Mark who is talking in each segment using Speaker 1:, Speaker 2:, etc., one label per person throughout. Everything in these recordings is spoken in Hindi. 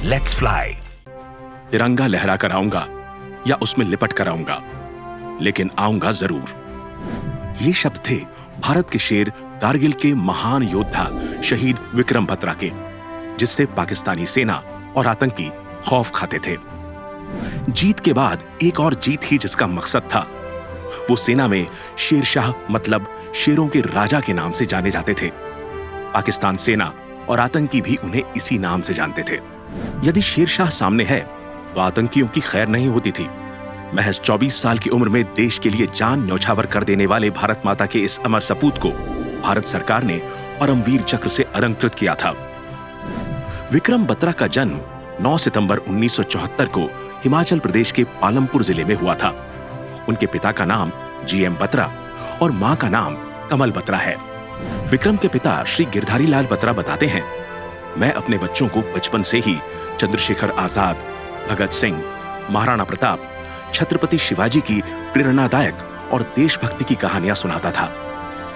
Speaker 1: Let's fly.
Speaker 2: तिरंगा लहरा कर आऊंगा या उसमें लिपट कर आऊंगा, लेकिन आऊंगा जरूर। ये शब्द थे भारत के शेर कारगिल के महान योद्धा शहीद विक्रम बत्रा के, जिससे पाकिस्तानी सेना और आतंकी खौफ खाते थे। जीत के बाद एक और जीत ही जिसका मकसद था। वो सेना में शेरशाह मतलब शेरों के राजा के नाम से जाने जाते थे। पाकिस्तान सेना और आतंकी भी उन्हें इसी नाम से जानते थे। यदि शेरशाह सामने है तो आतंकियों की खैर नहीं होती थी। महज 24 साल की उम्र में देश के लिए जान न्यौछावर कर देने वाले भारत माता के इस अमर सपूत को भारत सरकार ने परमवीर चक्र से अलंकृत किया था। विक्रम बत्रा का जन्म 9 सितंबर 1974 को हिमाचल प्रदेश के पालमपुर जिले में हुआ था। उनके पिता का नाम GM बत्रा और मां का नाम कमल बत्रा है। विक्रम के पिता श्री गिरधारी लाल बत्रा बताते हैं, मैं अपने बच्चों को बचपन से ही चंद्रशेखर आजाद, भगत सिंह, महाराणा प्रताप, छत्रपति शिवाजी की प्रेरणादायक और देशभक्ति की कहानियां सुनाता था।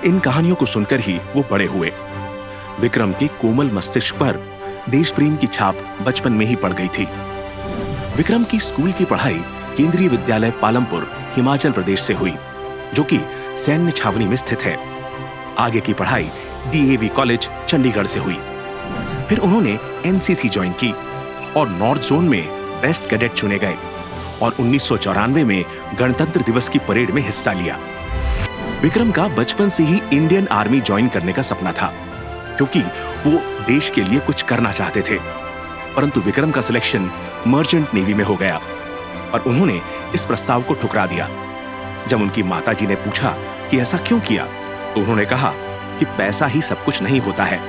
Speaker 2: इन कहानियों को सुनकर ही वो बड़े हुए। विक्रम के कोमल मस्तिष्क पर देश प्रेम की छाप बचपन में ही पड़ गई थी। विक्रम की स्कूल की पढ़ाई केंद्रीय विद्यालय पालमपुर हिमाचल प्रदेश से हुई, जो कि सैन्य छावनी में स्थित है। आगे की पढ़ाई DAV कॉलेज चंडीगढ़ से हुई। फिर उन्होंने NCC ज्वाइन की और नॉर्थ जोन में बेस्ट कैडेट चुने गए और 1994 में गणतंत्र दिवस की परेड में हिस्सा लिया। विक्रम का बचपन से ही इंडियन आर्मी ज्वाइन करने का सपना था, क्योंकि वो देश के लिए कुछ करना चाहते थे। परंतु विक्रम का सिलेक्शन मर्चेंट नेवी में हो गया और उन्होंने इस प्रस्ताव को ठुकरा दिया। जब उनकी माताजी ने पूछा कि ऐसा क्यों किया, तो उन्होंने कहा कि पैसा ही सब कुछ नहीं होता है,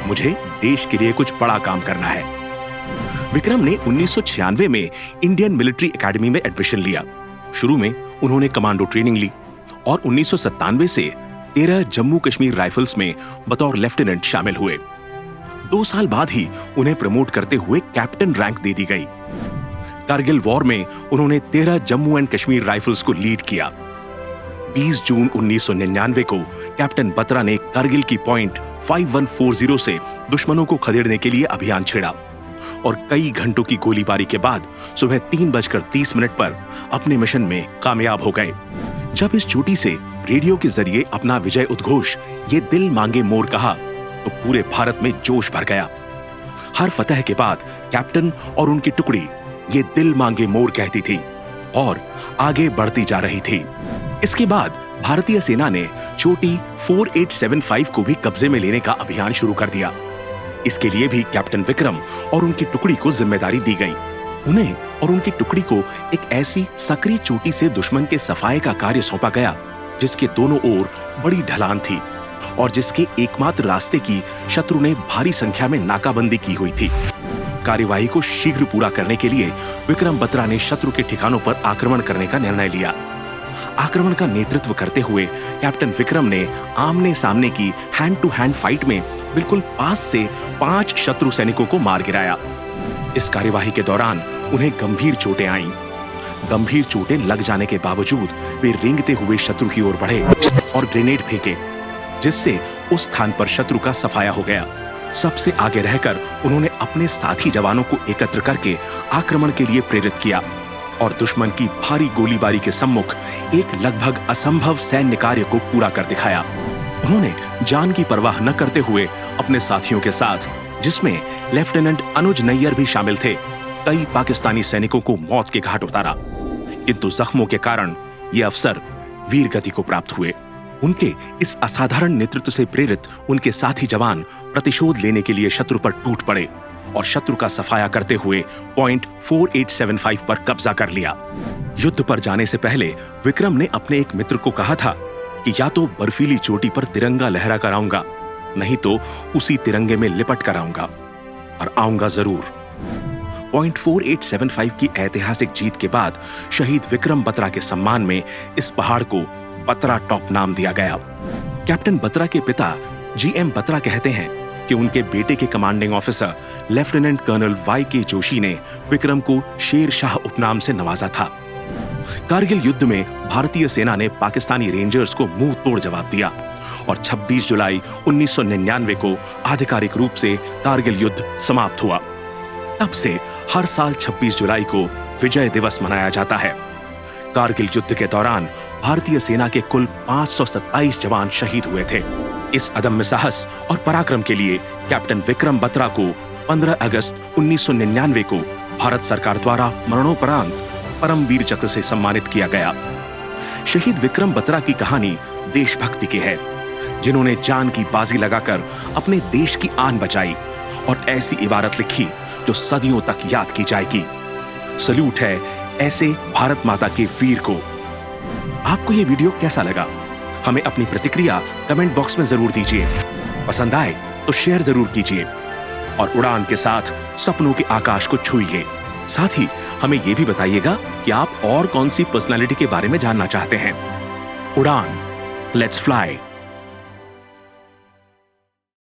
Speaker 2: मुझे देश के लिए कुछ बड़ा काम करना है। विक्रम ने 1996 में इंडियन मिलिट्री एकेडमी में एडमिशन लिया। शुरू में उन्होंने कमांडो ट्रेनिंग ली और 1997 से 13 जम्मू कश्मीर राइफल्स में बतौर लेफ्टिनेंट शामिल हुए। 2 साल बाद ही उन्हें प्रमोट करते हुए कैप्टन रैंक दे दी गई। कारगिल वॉर में उन्होंने 13 जम्मू एंड कश्मीर राइफल्स को लीड किया। 20 जून 1999 को कैप्टन बत्रा ने कारगिल की पॉइंट 5140 से दुश्मनों को खदेड़ने के लिए अभियान छेड़ा और कई घंटों की गोलीबारी के बाद सुबह 3:30 पर अपने मिशन में कामयाब हो गए। जब इस चोटी से रेडियो के जरिए अपना विजय उद्घोष ये दिल मांगे मोर कहा, तो पूरे भारत में जोश भर गया। हर फतह के बाद कैप्टन और उनकी टुकड़ी ये दिल मांगे मोर कहती थी और आगे बढ़ती जा रही थी। इसके बाद भारतीय सेना ने चोटी 4875 को भी कब्जे में लेने का अभियान शुरू कर दिया। इसके लिए भी कैप्टन विक्रम और उनकी टुकड़ी को जिम्मेदारी दी गई। उन्हें और उनकी टुकड़ी को एक ऐसी सक्रिय चोटी से दुश्मन के सफाये का कार्य सौंपा गया जिसके दोनों ओर बड़ी ढलान थी और जिसके एकमात्र रास्ते की शत्रु ने भारी संख्या में नाकाबंदी की हुई थी। कार्यवाही को शीघ्र पूरा करने के लिए विक्रम बत्रा ने शत्रु के ठिकानों पर आक्रमण करने का निर्णय लिया। आक्रमण का नेतृत्व करते हुए कैप्टन विक्रम ने आमने सामने की हैंड टू हैंड फाइट में बिल्कुल पास से 5 शत्रु सैनिकों को मार गिराया। इस कार्यवाही के दौरान उन्हें गंभीर चोटें आईं। गंभीर चोटें लग जाने के बावजूद वे रेंगते हुए शत्रु की ओर बढ़े और ग्रेनेड फेंके, जिससे उस स्थान पर शत्रु का सफाया हो गया। सबसे आगे रहकर उन्होंने अपने साथी जवानों को एकत्र करके आक्रमण के लिए प्रेरित किया और दुश्मन की भारी गोलीबारी के सम्मुख एक लगभग असंभव सैन्य कार्य को पूरा कर दिखाया। उन्होंने जान की परवाह न करते हुए अपने साथियों के साथ, जिसमें लेफ्टिनेंट अनुज नैयर भी शामिल थे, कई पाकिस्तानी सैनिकों को मौत के घाट उतारा। किंतु जख्मों के कारण ये अफसर वीर गति को प्राप्त हुए। उनके इस असाधारण नेतृत्व से प्रेरित उनके साथी जवान प्रतिशोध लेने के लिए शत्रु पर टूट पड़े और शत्रु का सफाया करते हुए पॉइंट 4875 पर कब्जा कर लिया। युद्ध पर जाने से पहले विक्रम ने अपने एक मित्र को कहा था कि या तो बर्फीली चोटी पर तिरंगा लहरा कर आऊंगा, नहीं तो उसी तिरंगे में लिपट कर आऊंगा, और आऊंगा जरूर। पॉइंट 4875 की ऐतिहासिक जीत के बाद शहीद विक्रम बत्रा के सम्मान में इस पहाड़ को बत्रा टॉप नाम दिया गया। कैप्टन बत्रा के पिता GM बत्रा कहते हैं कि उनके बेटे के commanding officer lieutenant colonel YK Joshi ने विक्रम को शेर शाह उपनाम से नवाजा था। कारगिल युद्ध में भारतीय सेना ने पाकिस्तानी रेंजर्स को मुंह तोड़ जवाब दिया और 26 जुलाई 1999 को आधिकारिक रूप से कारगिल युद्ध समाप्त हुआ। तब से हर साल 26 जुलाई को विजय दिवस मनाया जाता है। कारगिल युद्ध के दौरान भारतीय सेना के कुल 527 जवान शहीद हुए थे। इस अदम्य साहस और पराक्रम के लिए कैप्टन विक्रम बत्रा को 15 अगस्त 1999 को भारत सरकार द्वारा मरणोपरांत परमवीर चक्र से सम्मानित किया गया। शहीद विक्रम बत्रा की कहानी देशभक्ति की है, जिन्होंने जान की बाजी लगाकर अपने देश की आन बचाई और ऐसी इबारत लिखी जो सदियों तक याद की जाएगी। सल्यूट है ऐसे भारत माता के वीर को। आपको ये वीडियो कैसा लगा? हमें अपनी प्रतिक्रिया कमेंट बॉक्स में जरूर दीजिए। पसंद आए तो शेयर जरूर कीजिए और उड़ान के साथ सपनों के आकाश को छूइए। साथ ही हमें यह भी बताइएगा कि आप और कौन सी पर्सनालिटी के बारे में जानना चाहते हैं। उड़ान, लेट्स फ्लाई।